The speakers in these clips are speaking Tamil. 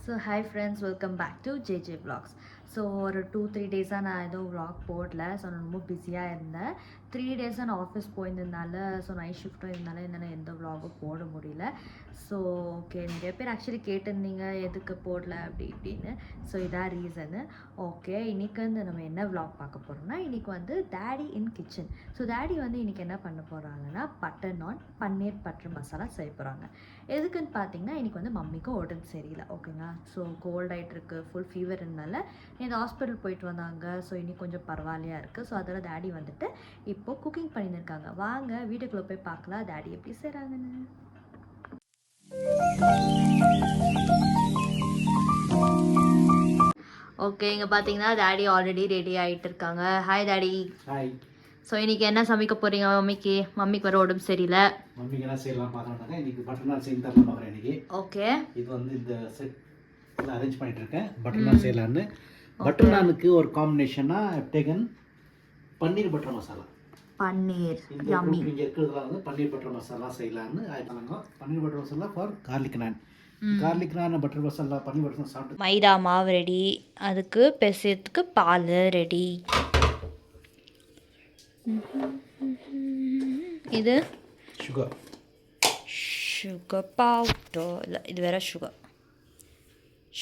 So hi friends, welcome back to JJ Vlogs. So ஒரு 2-3 டேஸாக நான் எதுவும் விளாக் போடல. ஸோ நான் ரொம்ப பிஸியாக இருந்தேன். 3 டேஸாக நான் ஆஃபீஸ் போயிருந்ததுனால, ஸோ நைட் ஷிஃப்ட்டும் இருந்தாலும் என்னால் எந்த விளாகும் போட முடியல. ஸோ ஓகே, நிறைய பேர் ஆக்சுவலி கேட்டிருந்தீங்க எதுக்கு போடல அப்படி இப்படின்னு. ஸோ இதான் ரீசனு. ஓகே, இன்றைக்கி வந்து நம்ம என்ன விளாக் பார்க்க போகிறோம்னா, இன்றைக்கி வந்து டேடி இன் கிச்சன். ஸோ டேடி வந்து இன்றைக்கி என்ன பண்ண போகிறாங்கன்னா, பட்டர் நான் பன்னீர் பட்டர் மசாலா செய்ய போகிறாங்க. எதுக்குன்னு பார்த்தீங்கன்னா, இன்றைக்கி வந்து மம்மிக்கும் உடம்பு சரியில்லை. ஓகேங்களா, ஸோ கோல்ட் ஆகிட்டு இருக்கு, ஃபுல் ஃபீவர் இருந்தால இந்த ஹாஸ்பிட்டல் போயிட்டு வந்தாங்க. ஸோ இன்னும் கொஞ்சம் பரவாயில்லையாக இருக்குது. ஸோ அதோட டேடி வந்துட்டு இப்போது குக்கிங் பண்ணியிருக்காங்க. வாங்க வீட்டுக்குள்ளே போய் பார்க்கலாம் டேடி எப்படி செய்கிறாங்கன்னு. ஓகே, இங்கே பார்த்தீங்கன்னா டேடி ஆல்ரெடி ரெடி ஆகிட்டு இருக்காங்க. Hi daddy. ஹாய். ஸோ இன்றைக்கி என்ன சமைக்க போகிறீங்க? மம்மிக்கு வர உடம்பு சரியில்லை. மம்மிக்கு என்ன செய்யலாம் பார்க்கறாங்க. இன்றைக்கி பட்டர் நான் செய்து தரலாம் பார்க்குறேன். இன்றைக்கி ஓகே, இது வந்து இந்த செட் எல்லாம் அரேஞ்ச் பண்ணிட்டு இருக்கேன். பட்டர் நான் செய்யலான்னு. பட்டர் நானுக்கு ஒரு காம்பினேஷனாக டேகன் பன்னீர் பட்டர் மசாலா. பன்னீர் யம்மி. இங்கே இருக்கிறதுல வந்து பன்னீர் பட்டர் மசாலா செய்யலான்னு ஆயிட்டாங்க. பன்னீர் பட்டர் மசாலா ஃபார் கார்லிக் நான். கார்லிக் நான் பட்டர் மசாலா பன்னீர் பட்டர் சாப்பிட்டு மைதா மாவு ரெடி, அதுக்கு பெசத்துக்கு பால் ரெடி. இது சுகர் பவுடர் இல்லை, இது வேற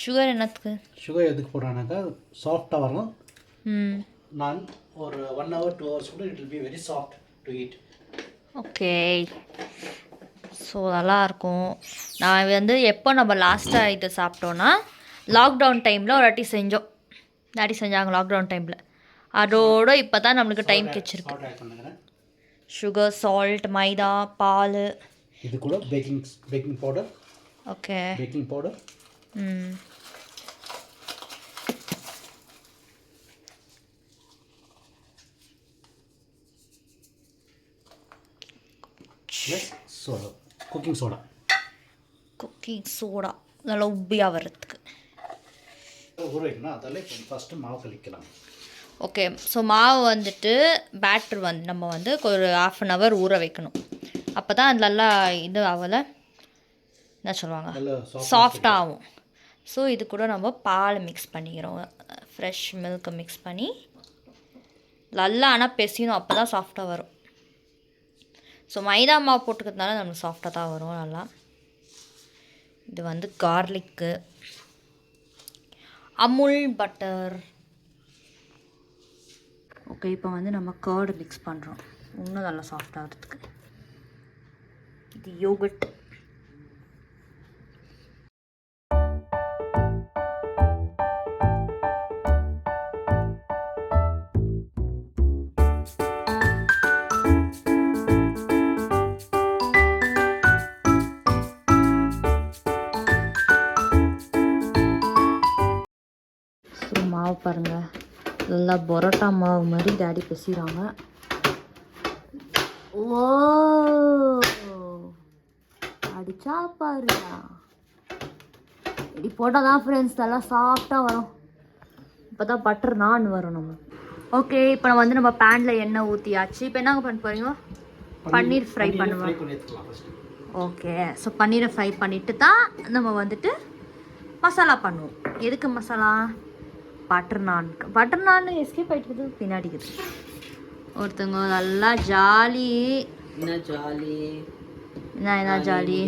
சுகர் என்னத்துக்கு? சுகர் எதுக்கு போடுறானாக்கா சாஃப்டாக வரணும். நான் ஒரு 1 hour 2 hours கூட it will be very soft to eat. Okay, so நல்லாயிருக்கும். நான் வந்து எப்போ நம்ம லாஸ்ட்டாக இது சாப்பிட்டோன்னா லாக்டவுன் டைமில் ஒரு வாட்டி செஞ்சோம். டாடி செஞ்சாங்க லாக்டவுன் டைமில். அதோட இப்போ தான் நம்மளுக்கு டைம் கிடச்சிருக்கு. சுகர், சால்ட், மைதா, பால், இது கூட baking powder. Okay, baking powder. Soda, cooking soda நல்லா உப்பியாக வர்றதுக்கு ஊற வைக்கணும். அதில் ஃபஸ்ட்டு மாவு கழிக்கலாம். ஓகே, ஸோ மாவு வந்துட்டு பேட்ரு வந்து நம்ம வந்து ஒரு 1/2 an hour ஊற வைக்கணும். அப்போ தான் அது நல்லா இது ஆகலை, என்ன சொல்லுவாங்க, சாஃப்டாக ஆகும். ஸோ இது கூட நம்ம பால் மிக்ஸ் பண்ணிக்கிறோம். ஃப்ரெஷ் மில்க்கை மிக்ஸ் பண்ணி நல்லா ஆனால் பெசியணும், அப்போ தான் சாஃப்டாக வரும். ஸோ மைதா மாவு போட்டுக்கிறதுனால நம்மளுக்கு சாஃப்டாக தான் வரும் நல்லா. இது வந்து கார்லிக்கு, அமுல் பட்டர். ஓகே, இப்போ வந்து நம்ம கர்டு மிக்ஸ் பண்ணுறோம் இன்னும் நல்லா சாஃப்டாகிறதுக்கு. இது யோகட். மாவு பாருங்கள், நல்லா பரோட்டா மாவு மாதிரி டாடி பெசிறாங்க. ஓ, அடிச்சா பாருங்க, இப்படி போட்டால் தான் ஃப்ரெண்ட்ஸ் நல்லா சாஃப்டாக வரும். இப்போ தான் பட்டர் நான் வரும் நம்ம. ஓகே, இப்போ நம்ம பேனில் எண்ணெய் ஊற்றியாச்சு. இப்போ என்னங்க பண்ண போகிறீங்க? பன்னீர் ஃப்ரை பண்ணுவோம். ஓகே, ஸோ பன்னீரை ஃப்ரை பண்ணிவிட்டு தான் நம்ம வந்துட்டு மசாலா பண்ணுவோம். எதுக்கு மசாலா? பட்டர் நான் எஸ்கேப் ஆகிட்டு பின்னாடிக்குது. ஒருத்தவங்க நல்லா ஜாலி. என்ன ஜாலி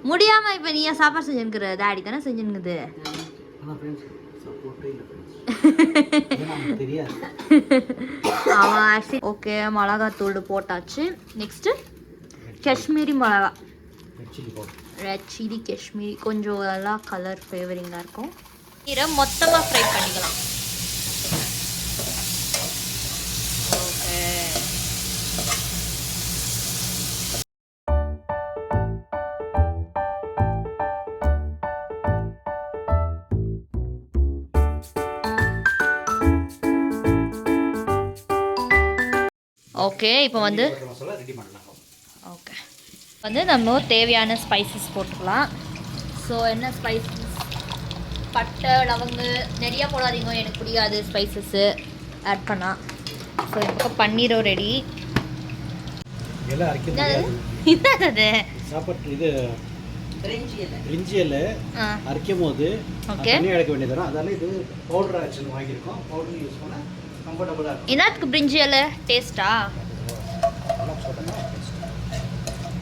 முடியாமல் இப்போ நீ சாப்பாடு செஞ்சுருக்குற? டேடி தானே செஞ்சுருக்குது. அவன் ஆக்சுவலி ஓகே, மிளகாத்தூள் போட்டாச்சு. நெக்ஸ்ட்டு காஷ்மீரி மிளகா, ரெட் சில்லி காஷ்மீரி, கொஞ்சம் நல்லா கலர் ஃப்ளேவரிங்காக இருக்கும். இதை மொத்தமாக ஃப்ரை பண்ணிக்கலாம். ஓகே, இப்போ வந்து ஓகே வந்து நம்ம தேவையான ஸ்பைசஸ் போட்டுக்கலாம். ஸோ என்ன ஸ்பைசஸ்? பட்டை, லவங்கு நிறையா போடாதீங்க, எனக்கு பிடிக்காது ஸ்பைசஸ்ஸு ஆட் பண்ணால். ஸோ இப்போ பன்னீரும் ரெடி. என்னது என்னது சாப்பாட்டு இது பிரிஞ்சி இலை அரைக்கும் போது தண்ணி அரைக்க வேண்டியது அதால இது பவுடர் ஆக்சுவலி வாங்கியிருக்கோம். பவுடர் யூஸ் பண்ண கம்ஃபர்டபுளாக இருக்கும். என்னத்துக்கு பிரிஞ்சி இலை டேஸ்ட்டா?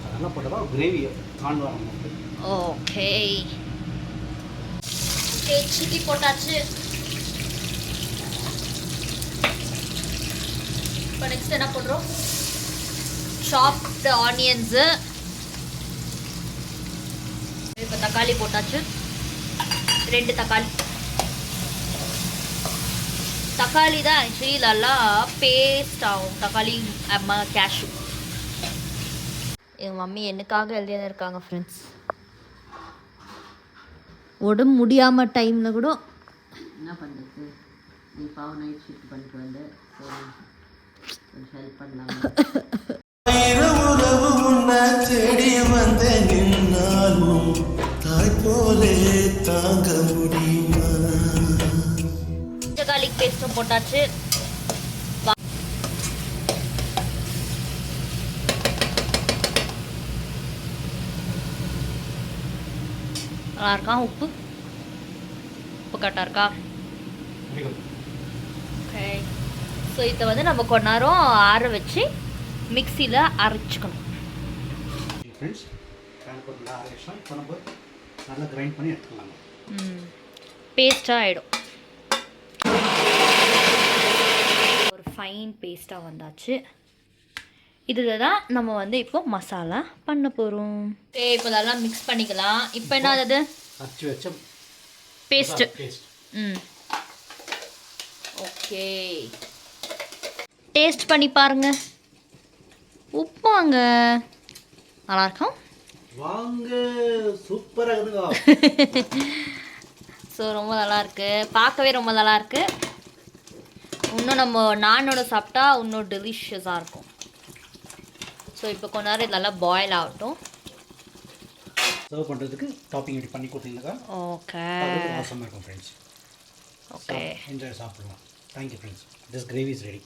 அதெல்லாம் போட்டதா கிரேவி கான் வரும். ஓகே சில்லி போட்டாச்சு. இப்போ நெக்ஸ்ட் என்ன பண்ணுறோம்? சாப்டு ஆனியன்ஸு. இப்போ தக்காளி போட்டாச்சு. 2 தக்காளி. தக்காளி தான் ஆக்சுவலி நல்லா பேஸ்ட் ஆகும். தக்காளி கேஷ்யூ. எங்கள் மம்மி என்னக்காக எழுதியா இருக்காங்க ஃப்ரெண்ட்ஸ். உடம்பு முடியாமல் டைமில் கூட என்ன பண்ணுறது, நீ பாவம் நைட் ஷிஃப்ட் பண்ணிட்டு வந்து கொஞ்சம் ஹெல்ப் பண்ணலாம். தேடி வந்த நின்னாலும் தாய் போலே தாங்க முடியுமா? garlic paste போட்டாச்சு. நல்லா இருக்கா? உப்பு கரெக்டாக இருக்கா? ஓகே. ஸோ இதை வந்து நம்ம கொஞ்ச நேரம் ஆற வச்சு மிக்சியில் அரைச்சிக்கணும். ஃப்ரெண்ட்ஸ் நல்லா கிரைண்ட் பண்ணி எடுத்துக்கலாம். பேஸ்ட்டாக ஆகிடும். ஒரு ஃபைன் பேஸ்ட்டாக வந்தாச்சு. இதில் தான் நம்ம வந்து இப்போ மசாலா பண்ண போகிறோம். இப்போ இதெல்லாம் மிக்ஸ் பண்ணிக்கலாம். இப்போ என்ன அது அரைச்சி வச்ச பேஸ்ட்டு. ஓகே, டேஸ்ட் பண்ணி பாருங்க. உப்பாங்க நல்லா இருக்கும். வாங்க, சூப்பராக இருக்குங்க. ஸோ ரொம்ப நல்லாயிருக்கு, பார்க்கவே ரொம்ப நல்லாயிருக்கு. இன்னும் நம்ம நானோட சாப்பிட்டா இன்னும் டெலிஷியஸாக இருக்கும். ஸோ இப்போ கொஞ்ச நேரம் இதெல்லாம் பாயில் ஆகட்டும். சர்வ் பண்ணுறதுக்கு டாப்பிங் இப்படி பண்ணி கொடுத்தீங்கன்னா ஓகே ஆசமாக இருக்கும் ஃப்ரெண்ட்ஸ். ஓகே, என்ஜாய் சாப்பிடலாம். Thank you friends. This gravy is ready.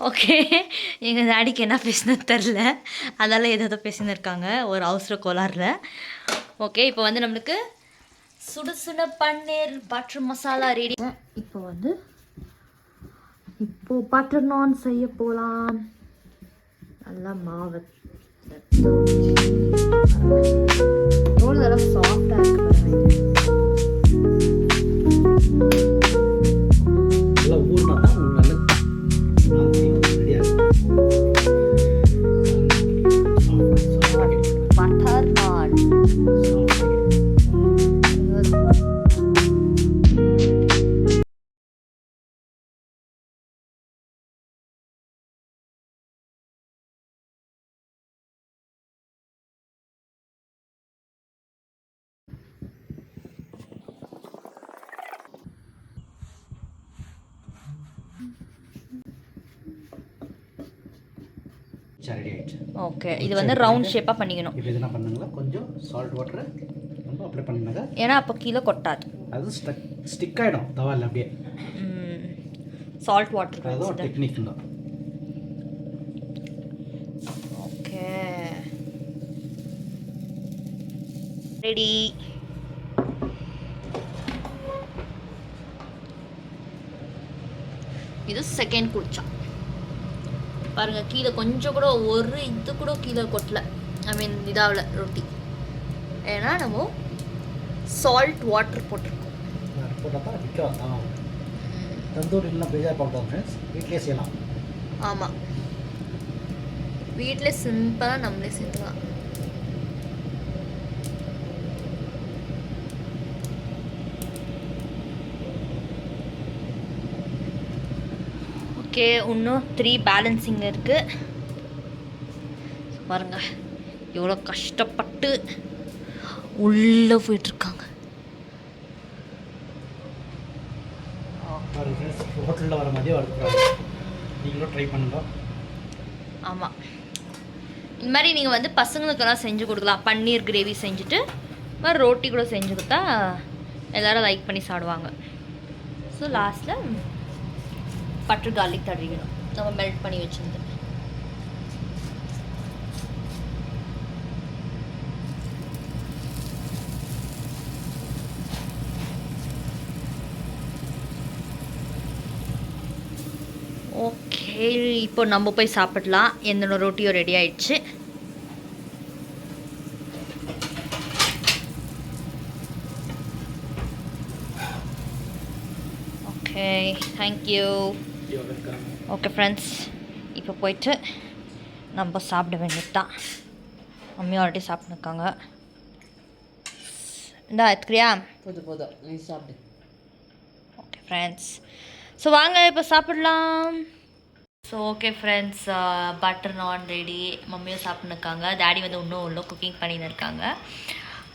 Okay, எங்கள் டாடிக்கு என்ன பேசினது தெரில, அதெல்லாம் ஏதோ பேசின்னு இருக்காங்க ஒரு அவசர கோளாறில். ஓகே, இப்போ வந்து நம்மளுக்கு சுடு சுடு பன்னீர் பட்டர் மசாலா ரெடி. இப்போ பட்டர் நான் செய்ய போகலாம். நல்லா மாவு ரோல் நல்லா சாஃப்டாக இருக்கு. நல்லா ஊறினா தான் நல்ல ரெடியாக பட்டர் நான். ரெடி ஆயிடுச்சு. ஓகே, இது வந்து ரவுண்ட் ஷேப்பாக பண்ணிக்கணும். இப்போ என்ன பண்ணுங்களா, கொஞ்சம் சால்ட் வாட்டரை ரொம்ப அப்ளை பண்ணுங்க. ஏன்னா அப்போ கீழே கொட்டாது, அது ஸ்டிக் ஆகிடும் தவால அப்படியே. சால்ட் வாட்டர் அதுவும் டெக்னிக் தான். Okay, ready. இது செகண்ட் குடிச்சா பாருங்க, கீழே கொஞ்சம் கூட ஒரு இது கூட கீழே கொட்டல. ஐ மீன் இதாவில் ரொட்டி, ஏன்னா நம்ம சால்ட் வாட்டர் போட்டிருக்கோம். போட்டால் தான் விற்கும். தந்தூரி எல்லாம் பேஜாக போட்டோம் ஃப்ரெண்ட்ஸ், வீட்டிலே செய்யலாம். ஆமாம், வீட்டில் சிம்பிளாக நம்மளே செஞ்சுக்கலாம். ஓகே, இன்னும் 3 பேலன்சிங் இருக்குது. பாருங்க எவ்வளோ கஷ்டப்பட்டு உள்ளே போயிட்டுருக்காங்க. ஹோட்டலில் வர மாதிரியே வறுத்துறாங்க. நீங்களும் ட்ரை பண்ணுங்க. ஆமாம், இந்த மாதிரி நீங்கள் வந்து பசங்களுக்கெல்லாம் செஞ்சு கொடுக்கலாம். பன்னீர் கிரேவி செஞ்சுட்டு மாதிரி ரோட்டி கூட செஞ்சு கொடுத்தா எல்லோரும் லைக் பண்ணி சாப்பிடுவாங்க. ஸோ லாஸ்ட்டில் பட்டர் கார்லிக் தடவிக்கணும், நம்ம மெல்ட் பண்ணி வச்சுருந்து. இப்போ நம்ம போய் சாப்பிடலாம். என்னோட ரொட்டியும் ரெடி ஆயிடுச்சு. Okay, thank you. ஓகே ஃப்ரெண்ட்ஸ், இப்போ போயிட்டு நம்ம சாப்பிட வேண்டியது தான். மம்மி ஆல்ரெடி சாப்பிட்ருக்காங்க. இந்தா எடுத்துக்கிறியா? போதும் நீ சாப்பிடு. ஓகே ஃப்ரெண்ட்ஸ், ஸோ வாங்க இப்போ சாப்பிடலாம். ஸோ ஓகே ஃப்ரெண்ட்ஸ், பட்டர் நான் ரெடி. மம்மியும் சாப்பிட்ருக்காங்க. டேடி வந்து இன்னும் உள்ள குக்கிங் பண்ணின்னு இருக்காங்க.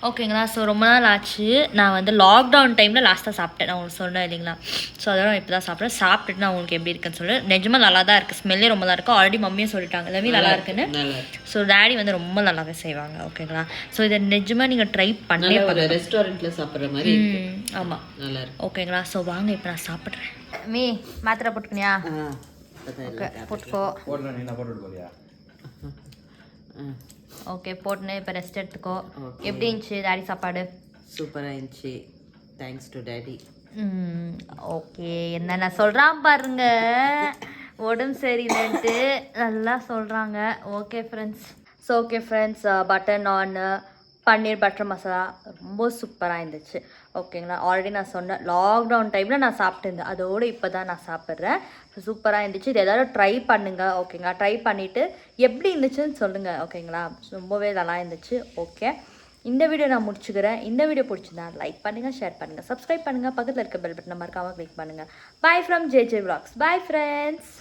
ஓகேங்களா. ஸோ ரொம்ப நாள் ஆச்சு. நான் வந்து லாக்டவுன் டைமில் லாஸ்ட்டாக சாப்பிட்டேன். நான் உங்களுக்கு சொன்னேன் இல்லைங்களா. ஸோ அதெல்லாம் இப்போ தான் சாப்பிட்றேன். சாப்பிட்டுட்டு நான் உங்களுக்கு எப்படி இருக்குன்னு சொல்லி நிஜமாக நல்லா தான் இருக்குது. ஸ்மெல்லே ரொம்ப நல்லா இருக்குது. ஆல்ரெடி மம்மியும் சொல்லிட்டாங்க எல்லாமே நல்லா இருக்குன்னு. ஸோ டேடி வந்து ரொம்ப நல்லாவே செய்வாங்க. ஓகேங்களா. ஸோ இதை நிஜமாக நீங்கள் ட்ரை பண்ணி ரெஸ்டாரண்ட்டில் சாப்பிட்ற மாதிரி. ஆமாம், நல்லா இருக்கு. ஓகேங்களா. ஸோ வாங்க இப்போ நான் சாப்பிட்றேன். மீ மாத்திரை போட்டுக்கணியா? ஓகே போட்டுக்கோ. ஓகே போட்டுன்னு இப்போ ரெஸ்ட் எடுத்துக்கோ. எப்படி இருந்துச்சு டேடி சாப்பாடு? சூப்பராக இருந்துச்சு. Thanks to daddy. ஓகே, என்னென்ன சொல்கிறான் பாருங்க, உடம்பு சரியில்லைன்ட்டு நல்லா சொல்கிறாங்க. Okay friends, so okay friends, butter நான் பன்னீர் பட்டர் மசாலா ரொம்ப சூப்பராக இருந்துச்சு. ஓகேங்களா. ஆல்ரெடி நான் சொன்னேன் லாக்டவுன் டைமில் நான் சாப்பிட்டுருந்தேன். அதோடு இப்போ தான் நான் சாப்பிட்றேன். சூப்பராக இருந்துச்சு. இது எல்லோரும் ட்ரை பண்ணுங்கள். ஓகேங்களா. ட்ரை பண்ணிவிட்டு எப்படி இருந்துச்சுன்னு சொல்லுங்கள். ஓகேங்களா. ரொம்பவே நல்லா இருந்துச்சு. ஓகே, இந்த வீடியோ நான் முடிச்சுக்கிறேன். இந்த வீடியோ பிடிச்சிருந்தா லைக் பண்ணுங்கள், ஷேர் பண்ணுங்கள், சப்ஸ்கிரைப் பண்ணுங்கள், பக்கத்தில் இருக்க பெல் பட்டனை மறக்காமல் கிளிக் பண்ணுங்கள். By from JJ Vlogs. Bye friends.